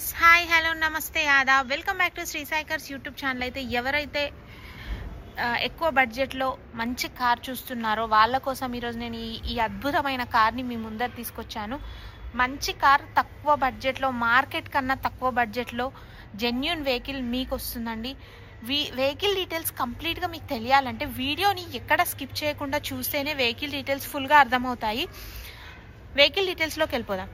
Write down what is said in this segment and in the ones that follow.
Friends, hi, hello, నమస్తే, ఆదాబ్. Welcome back to Sri Sai cars YouTube channel. అయితే ఎవరైతే ఎక్కువ బడ్జెట్లో మంచి కార్ చూస్తున్నారో వాళ్ళ కోసం ఈరోజు నేను ఈ అద్భుతమైన కార్ని మీ ముందర తీసుకొచ్చాను. మంచి కార్ తక్కువ బడ్జెట్లో, మార్కెట్ కన్నా తక్కువ బడ్జెట్లో జెన్యూన్ వెహికల్ మీకు వస్తుందండి. వెహికల్ డీటెయిల్స్ కంప్లీట్గా మీకు తెలియాలంటే వీడియోని ఎక్కడ స్కిప్ చేయకుండా చూస్తేనే వెహికల్ డీటెయిల్స్ ఫుల్గా అర్థమవుతాయి. వెహికల్ డీటెయిల్స్లోకి వెళ్ళిపోదాం.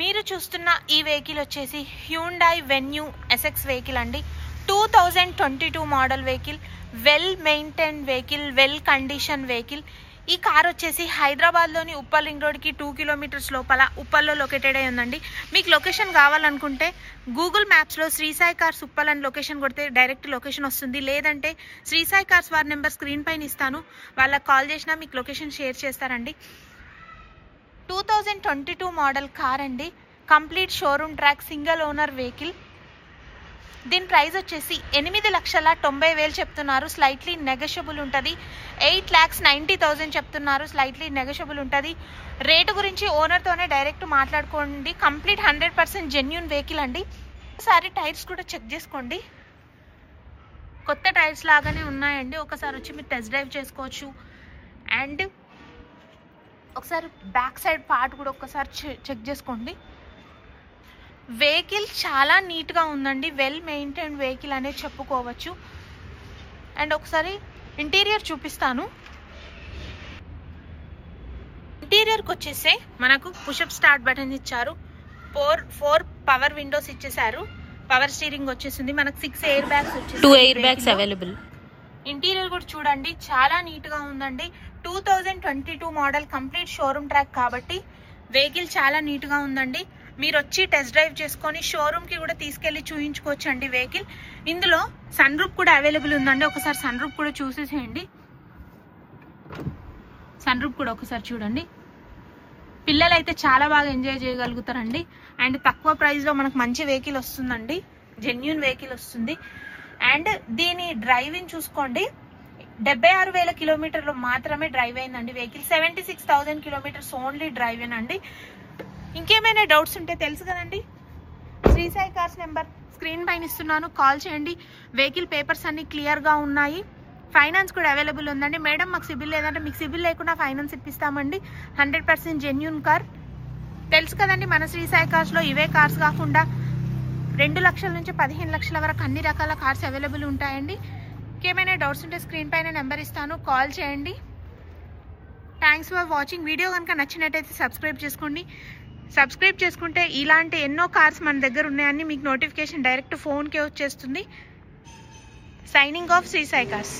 మీరు చూస్తున్న ఈ వెహికల్ వచ్చేసి హ్యూండాయ్ వెన్యూ ఎస్ఎక్స్ వెహికల్ అండి. 2022 model vehicle, well maintain vehicle, well condition vehicle. ఈ కార్ వచ్చేసి హైదరాబాద్లోని ఉప్పల్ రింగ్ రోడ్కి 2 కిలోమీటర్స్ లోపల ఉప్పల్లో లొకేటెడ్ అయి ఉందండి. మీకు లొకేషన్ కావాలనుకుంటే గూగుల్ మ్యాప్స్లో శ్రీ సాయి కార్స్ ఉప్పల్ అని లొకేషన్ కొడితే డైరెక్ట్ లొకేషన్ వస్తుంది. లేదంటే శ్రీ సాయి కార్స్ వారి నెంబర్ స్క్రీన్ పైన ఇస్తాను, వాళ్ళకి కాల్ చేసినా మీకు లొకేషన్ షేర్ చేస్తారండి. 2022 మోడల్ కార్ అండి. Complete showroom track, single owner vehicle. దీని ప్రైస్ వచ్చేసి 8,90,000 చెప్తున్నారు, స్లైట్లీ నెగోషియబుల్ ఉంటుంది. 8,90,000 చెప్తున్నారు, స్లైట్లీ నెగోషియబుల్ ఉంటుంది. రేటు గురించి ఓనర్తోనే డైరెక్ట్ మాట్లాడుకోండి. కంప్లీట్ 100% జెన్యూన్ వెహికల్ అండి. ఒకసారి టైర్స్ కూడా చెక్ చేసుకోండి, కొత్త టైర్స్ లాగానే ఉన్నాయండి. ఒకసారి వచ్చి మీరు టెస్ట్ డ్రైవ్ చేసుకోవచ్చు. అండ్ ఒకసారి బ్యాక్ సైడ్ పార్ట్ కూడా ఒకసారి చెక్ చేసుకోండి. వెహికల్ చాలా నీట్గా ఉందండి, వెల్ మెయింటైన్ వెహికల్ అనేది చెప్పుకోవచ్చు. అండ్ ఒకసారి ఇంటీరియర్ చూపిస్తాను. ఇంటీరియర్కి వచ్చేసే మనకు పుషప్ స్టార్ట్ బటన్ ఇచ్చారు, ఫోర్ పవర్ విండోస్ ఇచ్చేసారు, పవర్ స్టీరింగ్ వచ్చేసింది, మనకు 6 ఎయిర్ బ్యాగ్స్ వచ్చేసి 2 ఎయిర్ బ్యాగ్స్ అవైలబుల్. ఇంటీరియర్ కూడా చూడండి, చాలా నీట్గా ఉందండి. 2022 మోడల్, కంప్లీట్ షోరూమ్ ట్రాక్ కాబట్టి వెహికల్ చాలా నీట్గా ఉందండి. మీరు వచ్చి టెస్ట్ డ్రైవ్ చేసుకొని షోరూమ్కి కూడా తీసుకెళ్ళి చూయించుకోవచ్చు అండి వెహికల్. ఇందులో సన్ రూఫ్ కూడా అవైలబుల్ ఉందండి. ఒకసారి సన్ రూఫ్ కూడా చూసేసేయండి. సన్ రూఫ్ కూడా ఒకసారి చూడండి. పిల్లలు అయితే చాలా బాగా ఎంజాయ్ చేయగలుగుతారండి. అండ్ తక్కువ ప్రైస్లో మనకు మంచి వెహికల్ వస్తుందండి, జెన్యూన్ వెహికల్ వస్తుంది. అండ్ దీని డ్రైవింగ్ చూసుకోండి, 76,000 కిలోమీటర్లు మాత్రమే డ్రైవ్ అయిందండి వెహికల్. 76,000 కిలోమీటర్స్ ఓన్లీ డ్రైవ్ అండి. ఇంకేమైనా డౌట్స్ ఉంటే తెలుసు కదండి, Sri Sai Cars number screen పైన ఇస్తున్నాను, కాల్ చేయండి. వెహికల్ పేపర్స్ అన్ని క్లియర్గా ఉన్నాయి. ఫైనాన్స్ కూడా అవైలబుల్ ఉందండి. మేడం మాకు సిబిల్ లేదంటే మీకు సిబిల్ లేకుండా ఫైనాన్స్ ఇప్పిస్తామండి. 100% genuine car. తెలుసు కదండి, మన శ్రీ సాయి కార్స్లో ఇవే కార్స్ కాకుండా 2 లక్షల నుంచి 15 లక్షల వరకు అన్ని రకాల కార్స్ అవైలబుల్ ఉంటాయండి. ఇంకేమైనా డౌట్స్ ఉంటే స్క్రీన్ పైన నెంబర్ ఇస్తాను, కాల్ చేయండి. Thanks for watching. వీడియో కనుక నచ్చినట్టయితే సబ్స్క్రైబ్ చేసుకోండి. సబ్స్క్రైబ్ చేసుకుంటే ఇలాంటి ఎన్నో కార్స్ మన దగ్గర ఉన్నాయని మీకు నోటిఫికేషన్ డైరెక్ట్ ఫోన్కే వచ్చేస్తుంది. Signing off Sri Sai cars.